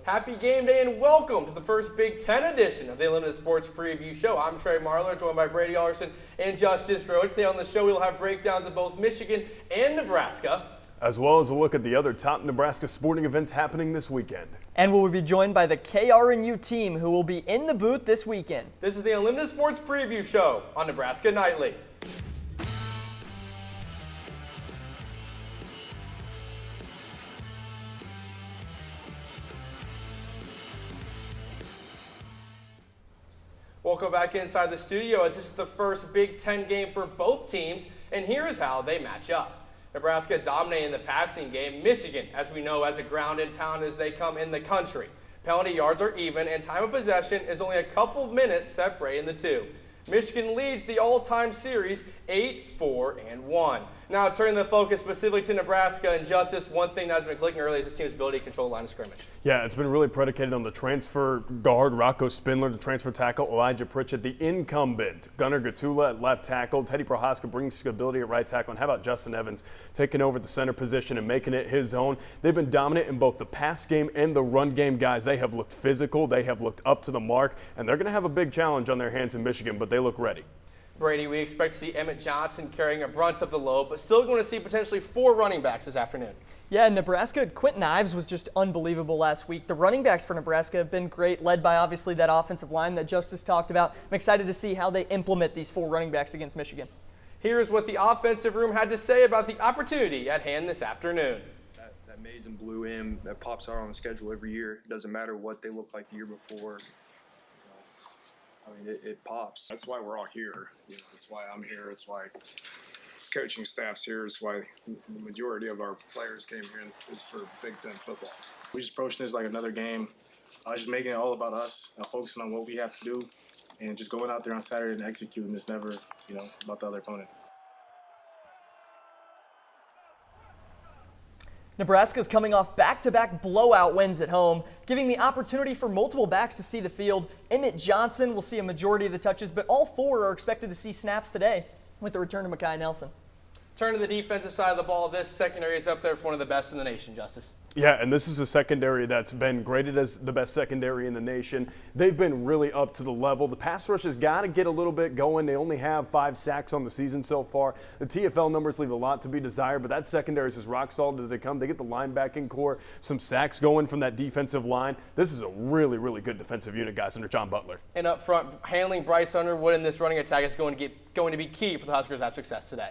Happy game day and welcome to the first Big Ten edition of the Unlimited Sports Preview Show. I'm Trey Marler, joined by Brady Alderson and Justice Road. Today on the show, we'll have breakdowns of both Michigan and Nebraska, as well as a look at the other top Nebraska sporting events happening this weekend. And we'll be joined by the KRNU team, who will be in the booth this weekend. This is the Unlimited Sports Preview Show on Nebraska Nightly. Welcome back inside the studio as this is the first Big Ten game for both teams, and here is how they match up. Nebraska dominating the passing game. Michigan, as we know, as a ground and pound as they come in the country. Penalty yards are even, and time of possession is only a couple minutes separating the two. Michigan leads the all-time series 8-4-1. Now turning the focus specifically to Nebraska and Justice, one thing that's been clicking early is this team's ability to control the line of scrimmage. Yeah, it's been really predicated on the transfer guard, Rocco Spindler, the transfer tackle, Elijah Pritchett, the incumbent, Gunnar Gatula at left tackle, Teddy Prohaska brings stability at right tackle, and how about Justin Evans taking over the center position and making it his own? They've been dominant in both the pass game and the run game, guys. They have looked physical, they have looked up to the mark, and they're going to have a big challenge on their hands in Michigan, but they look ready. Brady, we expect to see Emmett Johnson carrying a brunt of the load, but still going to see potentially 4 running backs this afternoon. Yeah, Nebraska, Quentin Ives was just unbelievable last week. The running backs for Nebraska have been great, led by obviously that offensive line that Justice talked about. I'm excited to see how they implement these 4 running backs against Michigan. Here's what the offensive room had to say about the opportunity at hand this afternoon. That maize and blue M that pops out on the schedule every year. It doesn't matter what they look like the year before. I mean, it pops. That's why we're all here. That's why I'm here. It's why this coaching staff's here. It's why the majority of our players came here is for Big Ten football. We just approaching this like another game. Just making it all about us, focusing on what we have to do, and just going out there on Saturday and executing. It's never, about the other opponent. Nebraska's coming off back-to-back blowout wins at home, giving the opportunity for multiple backs to see the field. Emmett Johnson will see a majority of the touches, but all 4 are expected to see snaps today with the return of Mekhi Nelson. Turn to the defensive side of the ball. This secondary is up there for one of the best in the nation, Justice. Yeah, and this is a secondary that's been graded as the best secondary in the nation. They've been really up to the level. The pass rush has got to get a little bit going. They only have 5 sacks on the season so far. The TFL numbers leave a lot to be desired, but that secondary is as rock solid as they come. They get the linebacking core, some sacks going from that defensive line. This is a really, really good defensive unit, guys, under John Butler. And up front, handling Bryce Underwood in this running attack is going to be key for the Huskers to have success today.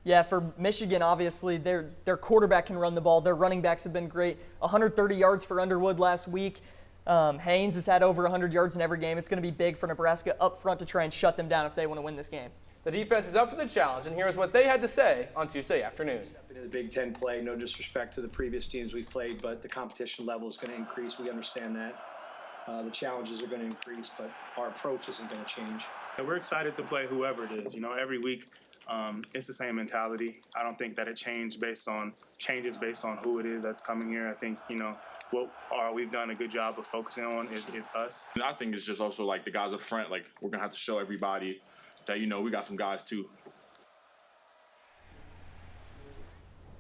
Yeah, for Michigan, obviously, their quarterback can run the ball. Their running backs have been great. 130 yards for Underwood last week. Haynes has had over 100 yards in every game. It's going to be big for Nebraska up front to try and shut them down if they want to win this game. The defense is up for the challenge, and here's what they had to say on Tuesday afternoon. In the Big Ten play, no disrespect to the previous teams we've played, but the competition level is going to increase. We understand that. The challenges are going to increase, but our approach isn't going to change. We're excited to play whoever it is. Every week it's the same mentality. I don't think that it changes based on who it is that's coming here. I think, what we've done a good job of focusing on is us. And I think it's just also like the guys up front, like we're going to have to show everybody that, we got some guys too.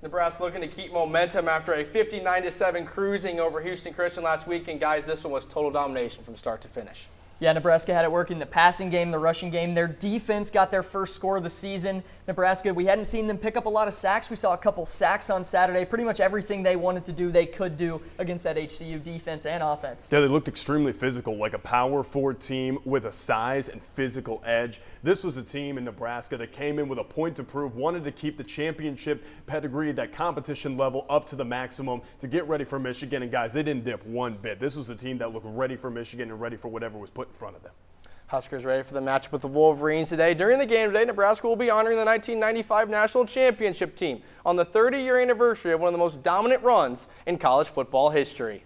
Nebraska looking to keep momentum after a 59-7 cruising over Houston Christian last week. And guys, this one was total domination from start to finish. Yeah, Nebraska had it working the passing game, the rushing game. Their defense got their first score of the season. Nebraska, we hadn't seen them pick up a lot of sacks. We saw a couple sacks on Saturday. Pretty much everything they wanted to do, they could do against that HCU defense and offense. Yeah, they looked extremely physical, like a power 4 team with a size and physical edge. This was a team in Nebraska that came in with a point to prove, wanted to keep the championship pedigree, that competition level up to the maximum to get ready for Michigan. And guys, they didn't dip one bit. This was a team that looked ready for Michigan and ready for whatever was put in front of them. Huskers ready for the matchup with the Wolverines today. During the game today, Nebraska will be honoring the 1995 National Championship team on the 30-year anniversary of one of the most dominant runs in college football history.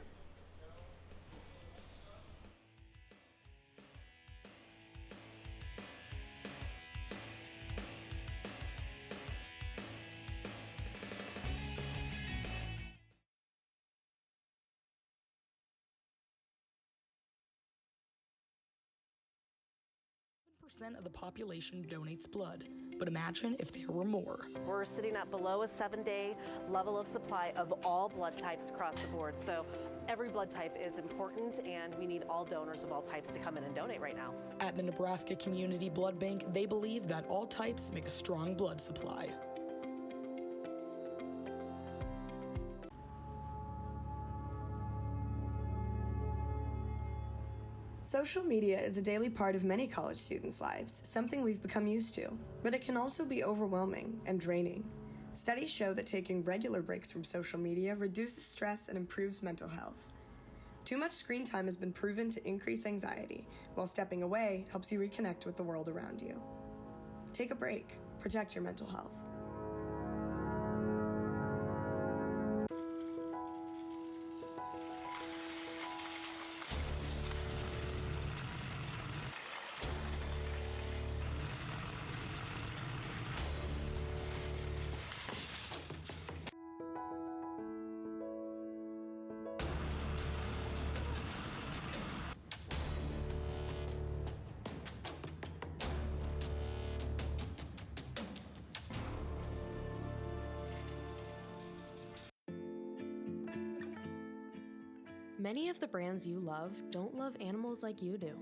1% of the population donates blood, but imagine if there were more. We're sitting at below a 7-day level of supply of all blood types across the board. So every blood type is important, and we need all donors of all types to come in and donate right now. At the Nebraska Community Blood Bank, they believe that all types make a strong blood supply. Social media is a daily part of many college students' lives, something we've become used to, but it can also be overwhelming and draining. Studies show that taking regular breaks from social media reduces stress and improves mental health. Too much screen time has been proven to increase anxiety, while stepping away helps you reconnect with the world around you. Take a break. Protect your mental health. Many of the brands you love don't love animals like you do.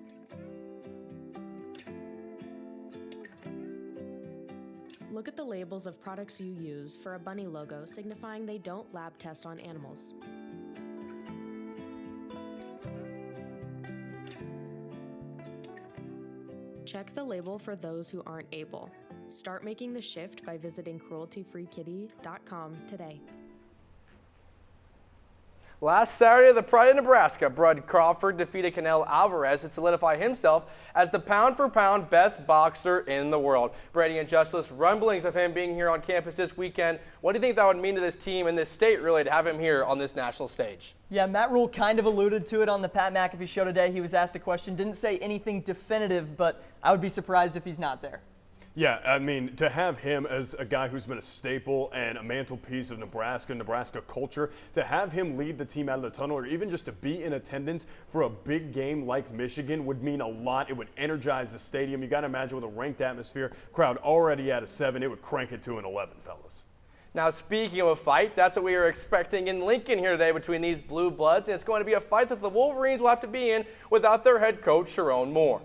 Look at the labels of products you use for a bunny logo signifying they don't lab test on animals. Check the label for those who aren't able. Start making the shift by visiting crueltyfreekitty.com today. Last Saturday, the Pride of Nebraska, Bud Crawford, defeated Canelo Alvarez to solidify himself as the pound-for-pound best boxer in the world. Brady and Justice, rumblings of him being here on campus this weekend. What do you think that would mean to this team and this state, really, to have him here on this national stage? Yeah, Matt Rule kind of alluded to it on the Pat McAfee show today. He was asked a question, didn't say anything definitive, but I would be surprised if he's not there. Yeah, I mean, to have him as a guy who's been a staple and a mantelpiece of Nebraska culture, to have him lead the team out of the tunnel or even just to be in attendance for a big game like Michigan would mean a lot. It would energize the stadium. You got to imagine with a ranked atmosphere, crowd already at a 7, it would crank it to an 11, fellas. Now, speaking of a fight, that's what we are expecting in Lincoln here today between these Blue Bloods, and it's going to be a fight that the Wolverines will have to be in without their head coach, Sharon Moore.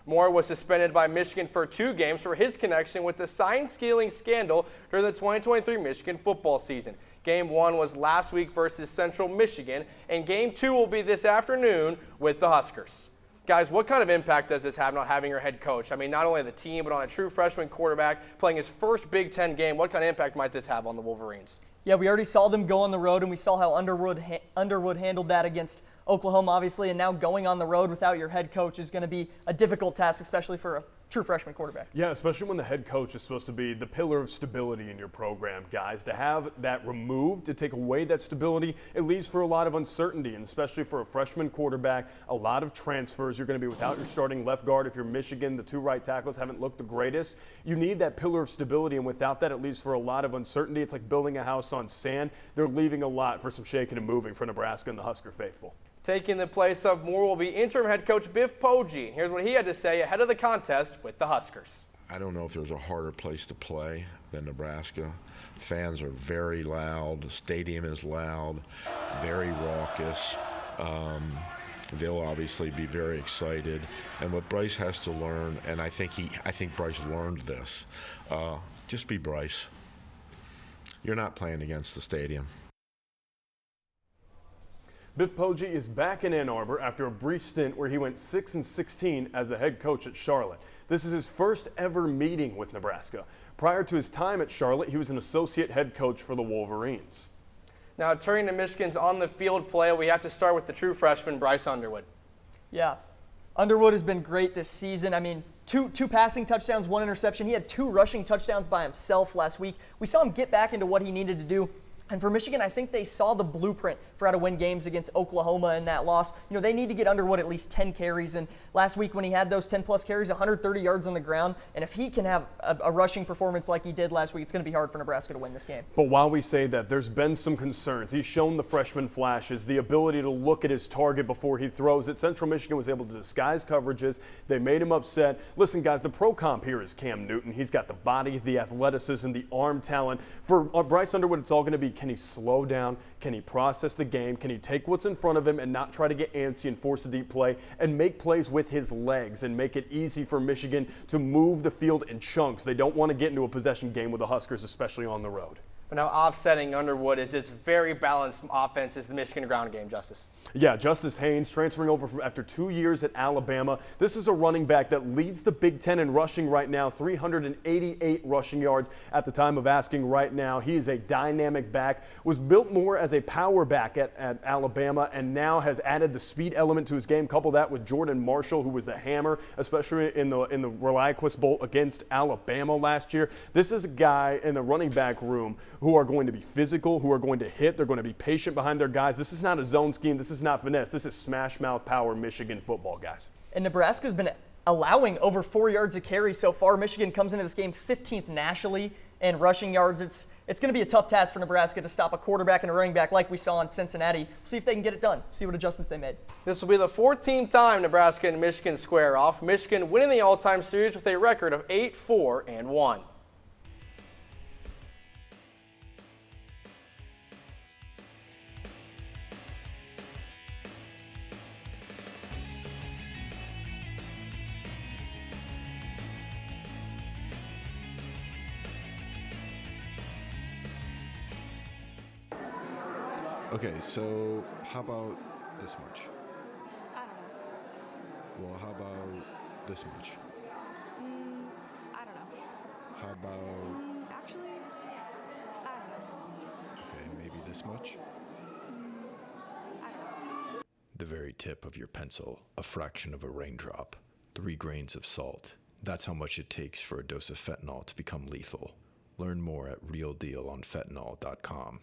Moore was suspended by Michigan for 2 games for his connection with the sign-stealing scandal during the 2023 Michigan football season. Game 1 was last week versus Central Michigan, and Game 2 will be this afternoon with the Huskers. Guys, what kind of impact does this have not having your head coach? I mean, not only the team, but on a true freshman quarterback playing his first Big Ten game. What kind of impact might this have on the Wolverines? Yeah, we already saw them go on the road, and we saw how Underwood handled that against Oklahoma, obviously, and now going on the road without your head coach is going to be a difficult task, especially for a true freshman quarterback. Yeah, especially when the head coach is supposed to be the pillar of stability in your program, guys. To have that removed, to take away that stability, it leaves for a lot of uncertainty, and especially for a freshman quarterback, a lot of transfers. You're going to be without your starting left guard. If you're Michigan, the 2 right tackles haven't looked the greatest. You need that pillar of stability, and without that, it leaves for a lot of uncertainty. It's like building a house on sand. They're leaving a lot for some shaking and moving for Nebraska and the Husker faithful. Taking the place of Moore will be interim head coach Biff Poggi. Here's what he had to say ahead of the contest with the Huskers. I don't know if there's a harder place to play than Nebraska. Fans are very loud. The stadium is loud, very raucous. They'll obviously be very excited. And what Bryce has to learn, and I think Bryce learned this, just be Bryce. You're not playing against the stadium. Biff Poggi is back in Ann Arbor after a brief stint where he went 6-16 as the head coach at Charlotte. This is his first ever meeting with Nebraska. Prior to his time at Charlotte, he was an associate head coach for the Wolverines. Now, turning to Michigan's on-the-field play, we have to start with the true freshman, Bryce Underwood. Yeah, Underwood has been great this season. I mean, two passing touchdowns, 1 interception. He had 2 rushing touchdowns by himself last week. We saw him get back into what he needed to do And for Michigan, I think they saw the blueprint for how to win games against Oklahoma in that loss. You know, they need to get Underwood at least 10 carries. And last week when he had those 10-plus carries, 130 yards on the ground. And if he can have a rushing performance like he did last week, it's going to be hard for Nebraska to win this game. But while we say that, there's been some concerns. He's shown the freshman flashes, the ability to look at his target before he throws it. Central Michigan was able to disguise coverages. They made him upset. Listen, guys, the pro comp here is Cam Newton. He's got the body, the athleticism, the arm talent. For Bryce Underwood, it's all going to be, can he slow down? Can he process the game? Can he take what's in front of him and not try to get antsy and force a deep play and make plays with his legs and make it easy for Michigan to move the field in chunks? They don't want to get into a possession game with the Huskers, especially on the road. But now offsetting Underwood is this very balanced offense is the Michigan ground game, Justice. Yeah, Justice Haynes transferring over after 2 years at Alabama. This is a running back that leads the Big Ten in rushing right now, 388 rushing yards at the time of asking right now. He is a dynamic back, was built more as a power back at Alabama, and now has added the speed element to his game. Couple that with Jordan Marshall, who was the hammer, especially in the ReliaQuist Bowl against Alabama last year. This is a guy in the running back room who are going to be physical, who are going to hit. They're going to be patient behind their guys. This is not a zone scheme. This is not finesse. This is smash mouth power Michigan football, guys. And Nebraska's been allowing over 4 yards a carry so far. Michigan comes into this game 15th nationally in rushing yards. It's going to be a tough task for Nebraska to stop a quarterback and a running back like we saw in Cincinnati. We'll see if they can get it done. See what adjustments they made. This will be the 14th time Nebraska and Michigan square off. Michigan winning the all-time series with a record of 8-4-1. Okay, so how about this much? I don't know. Well, how about this much? I don't know. How about, Actually, I don't know. okay, maybe this much? I don't know. The very tip of your pencil, a fraction of a raindrop, 3 grains of salt. That's how much it takes for a dose of fentanyl to become lethal. Learn more at realdealonfentanyl.com.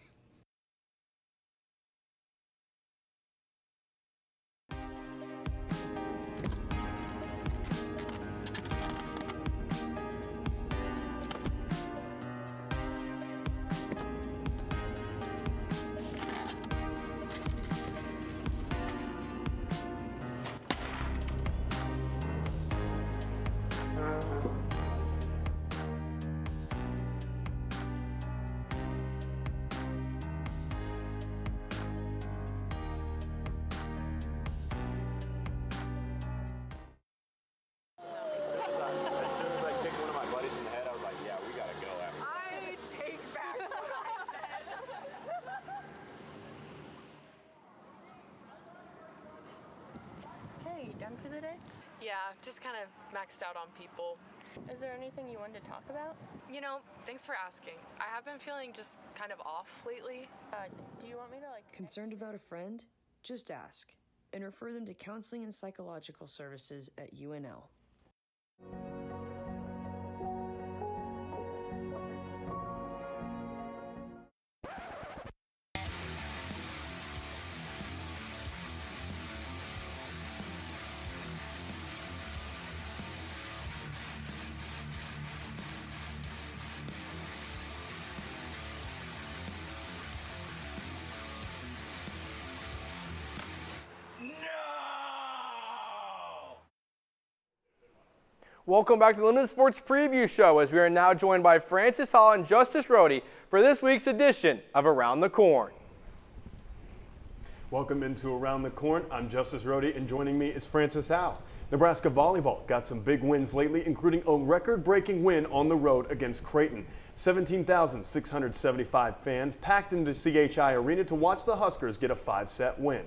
Done for the day? Yeah, just kind of maxed out on people. Is there anything you wanted to talk about? You know, thanks for asking. I have been feeling just kind of off lately. Do you want me to Concerned about a friend? Just ask and refer them to counseling and psychological services at UNL. Welcome back to the Limited Sports Preview Show as we are now joined by Francis Hall and Justice Rohde for this week's edition of Around the Corn. Welcome into Around the Corn. I'm Justice Rohde, and joining me is Francis Hall. Nebraska volleyball got some big wins lately, including a record-breaking win on the road against Creighton. 17,675 fans packed into CHI Arena to watch the Huskers get a 5-set win.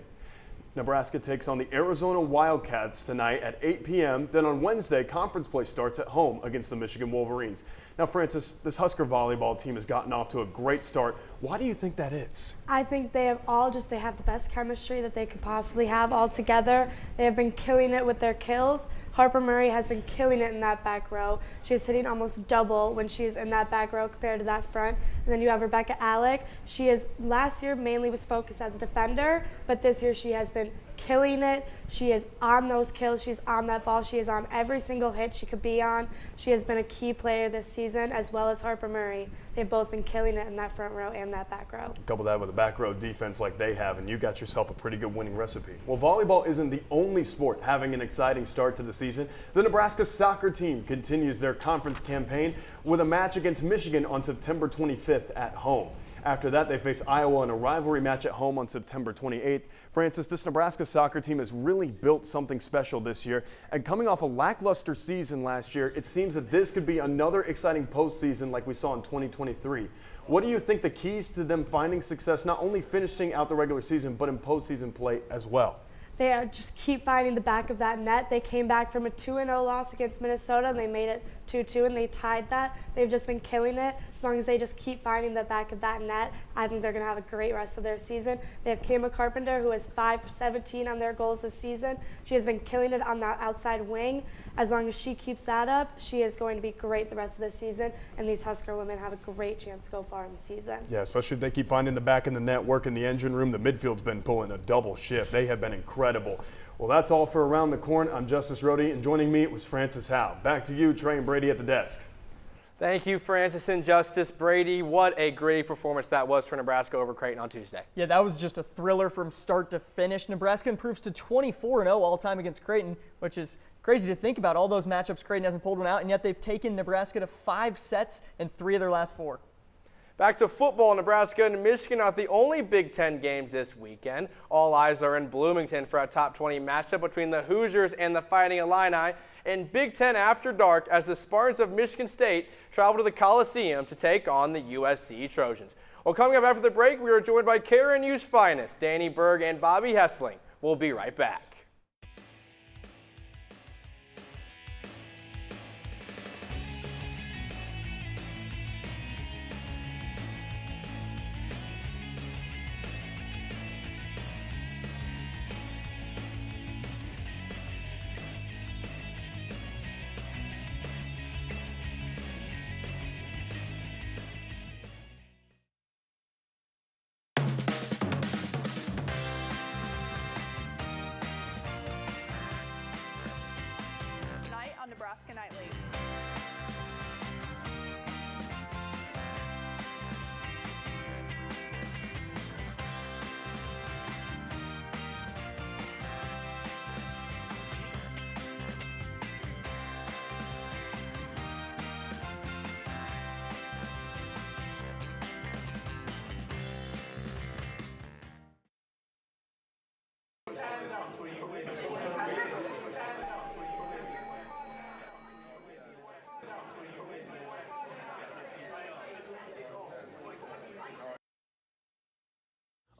Nebraska takes on the Arizona Wildcats tonight at 8 p.m. Then on Wednesday, conference play starts at home against the Michigan Wolverines. Now, Francis, this Husker volleyball team has gotten off to a great start. Why do you think that is? I think they have the best chemistry that they could possibly have all together. They have been killing it with their kills. Harper Murray has been killing it in that back row. She's hitting almost double when she's in that back row compared to that front. And then you have Rebecca Alec. She is, last year mainly was focused as a defender, but this year she has been killing it. She is on those kills. She's on that ball. She is on every single hit she could be on. She has been a key player this season, as well as Harper Murray. They've both been killing it in that front row and that back row. Couple that with a back row defense like they have, and you got yourself a pretty good winning recipe. Well, volleyball isn't the only sport having an exciting start to the season. The Nebraska soccer team continues their conference campaign with a match against Michigan on September 25th at home. After that, they face Iowa in a rivalry match at home on September 28th. Francis, this Nebraska soccer team has really built something special this year. And coming off a lackluster season last year, it seems that this could be another exciting postseason like we saw in 2023. What do you think the keys to them finding success, not only finishing out the regular season, but in postseason play as well? They just keep finding the back of that net. They came back from a 2-0 loss against Minnesota, and they made it 2-2, and they tied that. They've just been killing it. As long as they just keep finding the back of that net, I think they're going to have a great rest of their season. They have Kayma Carpenter, who has 5 for 17 on their goals this season. She has been killing it on the outside wing. As long as she keeps that up, she is going to be great the rest of the season, and these Husker women have a great chance to go far in the season. Yeah, especially if they keep finding the back in the net, work in the engine room. The midfield's been pulling a double shift. They have been incredible. Well, that's all for Around the Corn. I'm Justice Rohde, and joining me was Francis Howe. Back to you, Trey and Brady at the desk. Thank you, Francis and Justice. Brady, what a great performance that was for Nebraska over Creighton on Tuesday. Yeah, that was just a thriller from start to finish. Nebraska improves to 24-0 all-time against Creighton, which is crazy to think about. All those matchups, Creighton hasn't pulled one out, and yet they've taken Nebraska to 5 sets in 3 of their last 4. Back to football. Nebraska and Michigan are the only Big Ten games this weekend. All eyes are in Bloomington for a top 20 matchup between the Hoosiers and the Fighting Illini. And Big Ten After Dark as the Spartans of Michigan State travel to the Coliseum to take on the USC Trojans. Well, coming up after the break, we are joined by KRNU's finest, Danny Berg and Bobby Hessling. We'll be right back. Nebraska Nightly.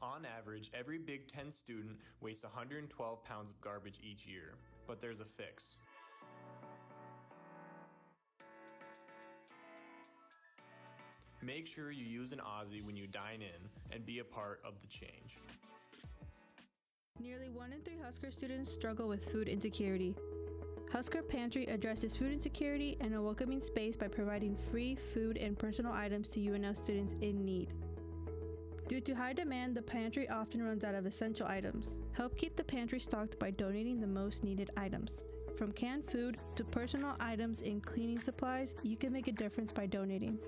On average, every Big Ten student wastes 112 pounds of garbage each year, but there's a fix. Make sure you use an Aussie when you dine in and be a part of the change. Nearly 1 in 3 Husker students struggle with food insecurity. Husker Pantry addresses food insecurity and a welcoming space by providing free food and personal items to UNL students in need. Due to high demand, the pantry often runs out of essential items. Help keep the pantry stocked by donating the most needed items. From canned food to personal items and cleaning supplies, you can make a difference by donating.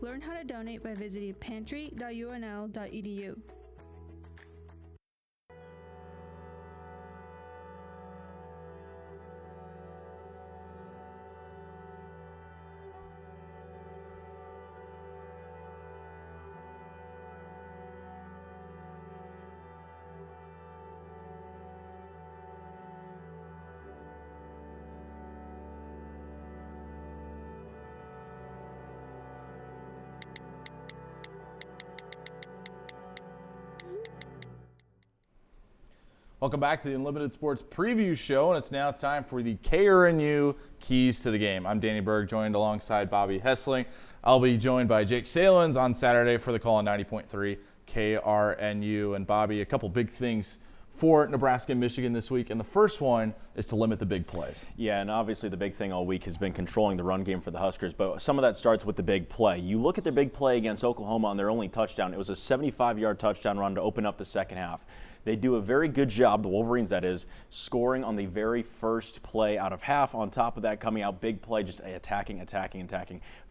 Learn how to donate by visiting pantry.unl.edu. Welcome back to the Unlimited Sports Preview Show, and it's now time for the KRNU Keys to the Game. I'm Danny Berg, joined alongside Bobby Hessling. I'll be joined by Jake Salins on Saturday for the call on 90.3 KRNU. And Bobby, a couple big things for Nebraska and Michigan this week, and the first one is to limit the big plays. Yeah, and obviously the big thing all week has been controlling the run game for the Huskers, but some of that starts with the big play. You look at their big play against Oklahoma on their only touchdown. It was a 75-yard touchdown run to open up the second half. They do a very good job, the Wolverines that is, scoring on the very first play out of half. On top of that, coming out big play, just attacking.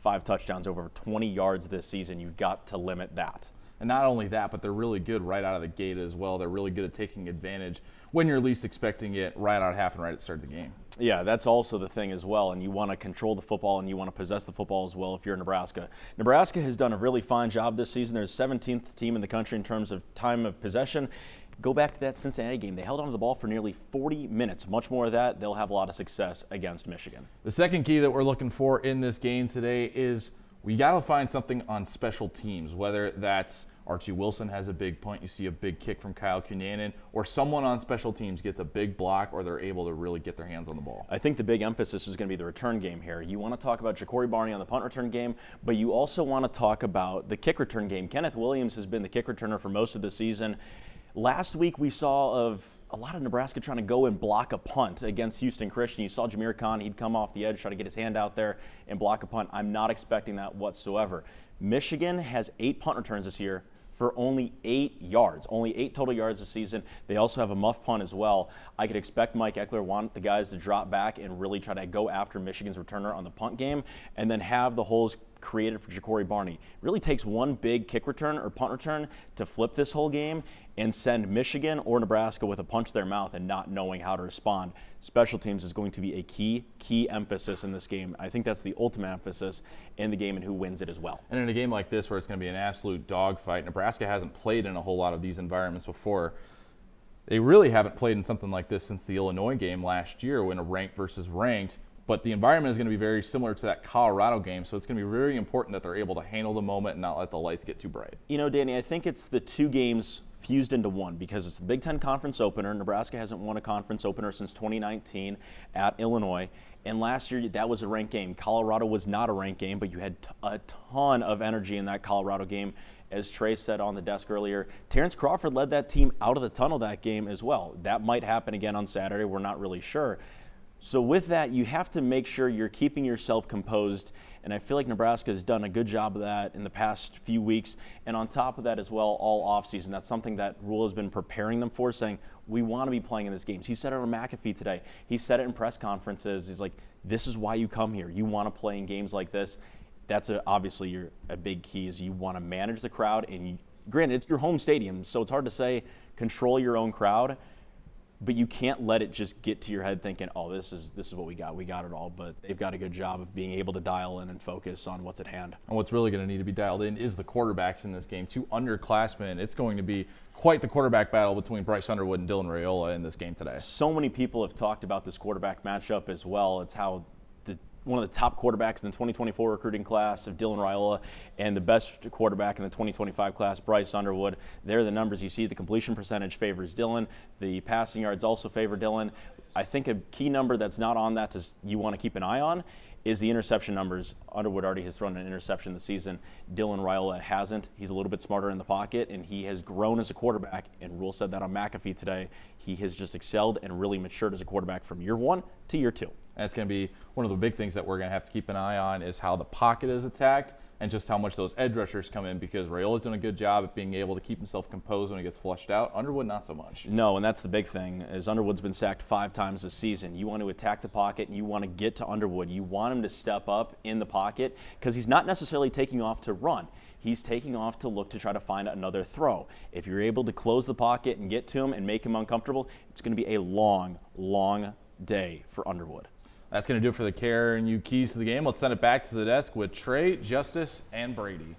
5 touchdowns over 20 yards this season. You've got to limit that. And not only that, but they're really good right out of the gate as well. They're really good at taking advantage when you're least expecting it right out of half and right at the start of the game. Yeah, that's also the thing as well, and you want to control the football and you want to possess the football as well if you're Nebraska. Nebraska has done a really fine job this season. They're the 17th team in the country in terms of time of possession. Go back to that Cincinnati game. They held onto the ball for nearly 40 minutes. Much more of that, they'll have a lot of success against Michigan. The second key that we're looking for in this game today is we got to find something on special teams, whether that's Archie Wilson has a big punt, you see a big kick from Kyle Cunanan, or someone on special teams gets a big block or they're able to really get their hands on the ball. I think the big emphasis is going to be the return game here. You want to talk about Ja'Cory Barney on the punt return game, but you also want to talk about the kick return game. Kenneth Williams has been the kick returner for most of the season. Last week we saw of a lot of Nebraska trying to go and block a punt against Houston Christian. You saw Jameer Khan, he'd come off the edge, try to get his hand out there and block a punt. I'm not expecting that whatsoever. Michigan has 8 punt returns this year for only 8 yards, only 8 total yards this season. They also have a muff punt as well. I could expect Mike Eckler want the guys to drop back and really try to go after Michigan's returner on the punt game and then have the holes created for Ja'Cory Barney. It really takes one big kick return or punt return to flip this whole game and send Michigan or Nebraska with a punch to their mouth and not knowing how to respond. Special teams is going to be a key emphasis in this game. I think that's the ultimate emphasis in the game and who wins it as well. And in a game like this where it's going to be an absolute dogfight, Nebraska hasn't played in a whole lot of these environments before. They really haven't played in something like this since the Illinois game last year when a ranked versus ranked. But the environment is going to be very similar to that Colorado game, so it's going to be very important that they're able to handle the moment and not let the lights get too bright. You know, Danny, I think it's the 2 games fused into one because it's the Big Ten Conference opener. Nebraska hasn't won a conference opener since 2019 at Illinois. And last year, that was a ranked game. Colorado was not a ranked game, but you had a ton of energy in that Colorado game. As Trey said on the desk earlier, Terrence Crawford led that team out of the tunnel that game as well. That might happen again on Saturday. We're not really sure. So with that, you have to make sure you're keeping yourself composed, and I feel like Nebraska has done a good job of that in the past few weeks. And on top of that as well, all offseason, that's something that Rule has been preparing them for, saying, we want to be playing in these games. He said it on McAfee today. He said it in press conferences. He's like, this is why you come here. You want to play in games like this. That's obviously a big key is you want to manage the crowd. And granted, it's your home stadium, so it's hard to say control your own crowd. But you can't let it just get to your head thinking, oh, this is what we got. We got it all. But they've got a good job of being able to dial in and focus on what's at hand. And what's really going to need to be dialed in is the quarterbacks in this game. 2 underclassmen. It's going to be quite the quarterback battle between Bryce Underwood and Dylan Raiola in this game today. So many people have talked about this quarterback matchup as well. It's how one of the top quarterbacks in the 2024 recruiting class of Dylan Raiola and the best quarterback in the 2025 class, Bryce Underwood. There are the numbers you see. The completion percentage favors Dylan. The passing yards also favor Dylan. I think a key number that's not on that you want to keep an eye on is the interception numbers. Underwood already has thrown an interception this season. Dylan Raiola hasn't. He's a little bit smarter in the pocket, and he has grown as a quarterback, and Rule said that on McAfee today. He has just excelled and really matured as a quarterback from year 1 to year 2. That's going to be one of the big things that we're going to have to keep an eye on is how the pocket is attacked and just how much those edge rushers come in because Raiola's done a good job at being able to keep himself composed when he gets flushed out. Underwood, not so much. No, and that's the big thing is Underwood's been sacked 5 times this season. You want to attack the pocket and you want to get to Underwood. You want him to step up in the pocket because he's not necessarily taking off to run. He's taking off to look to try to find another throw. If you're able to close the pocket and get to him and make him uncomfortable, it's going to be a long, long day for Underwood. That's going to do it for the KRNU keys to the game. Let's send it back to the desk with Trey, Justice, and Brady.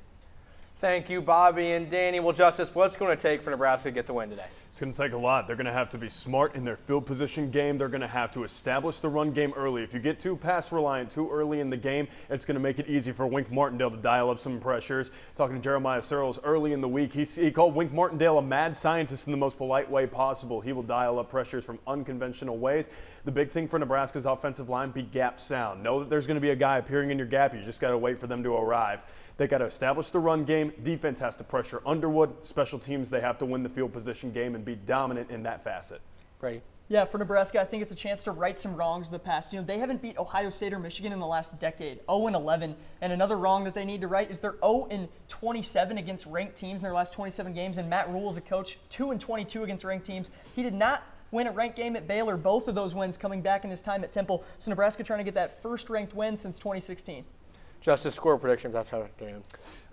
Thank you, Bobby and Danny. Well, Justice, what's going to take for Nebraska to get the win today? It's going to take a lot. They're going to have to be smart in their field position game. They're going to have to establish the run game early. If you get too pass reliant too early in the game, it's going to make it easy for Wink Martindale to dial up some pressures. Talking to Jeremiah Searles early in the week, he called Wink Martindale a mad scientist in the most polite way possible. He will dial up pressures from unconventional ways. The big thing for Nebraska's offensive line, be gap sound. Know that there's going to be a guy appearing in your gap. You just got to wait for them to arrive. They got to establish the run game. Defense has to pressure Underwood. Special teams, they have to win the field position game and and be dominant in that facet. Brady. Yeah, for Nebraska, I think it's a chance to right some wrongs of the past. They haven't beat Ohio State or Michigan in the last decade, 0-11. And another wrong that they need to right is they're 0-27 against ranked teams in their last 27 games. And Matt Rhule, as a coach, 2-22 against ranked teams. He did not win a ranked game at Baylor, both of those wins coming back in his time at Temple. So Nebraska trying to get that first ranked win since 2016. Justice, score predictions after afternoon.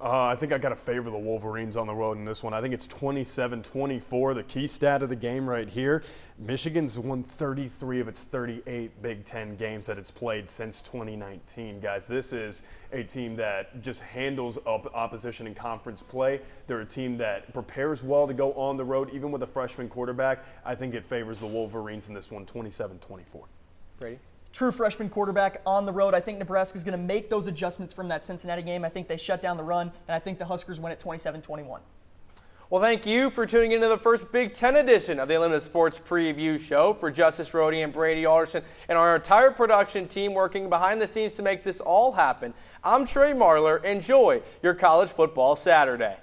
I think I got to favor the Wolverines on the road in this one. I think it's 27-24. The key stat of the game right here, Michigan's won 33 of its 38 Big Ten games that it's played since 2019. Guys, this is a team that just handles opposition in conference play. They're a team that prepares well to go on the road, even with a freshman quarterback. I think it favors the Wolverines in this one, 27-24. Brady? True freshman quarterback on the road. I think Nebraska's going to make those adjustments from that Cincinnati game. I think they shut down the run, and I think the Huskers win at 27-21. Well, thank you for tuning into the first Big Ten edition of the Unlimited Sports Preview Show. For Justice Rhodey and Brady Alderson and our entire production team working behind the scenes to make this all happen, I'm Trey Marler. Enjoy your college football Saturday.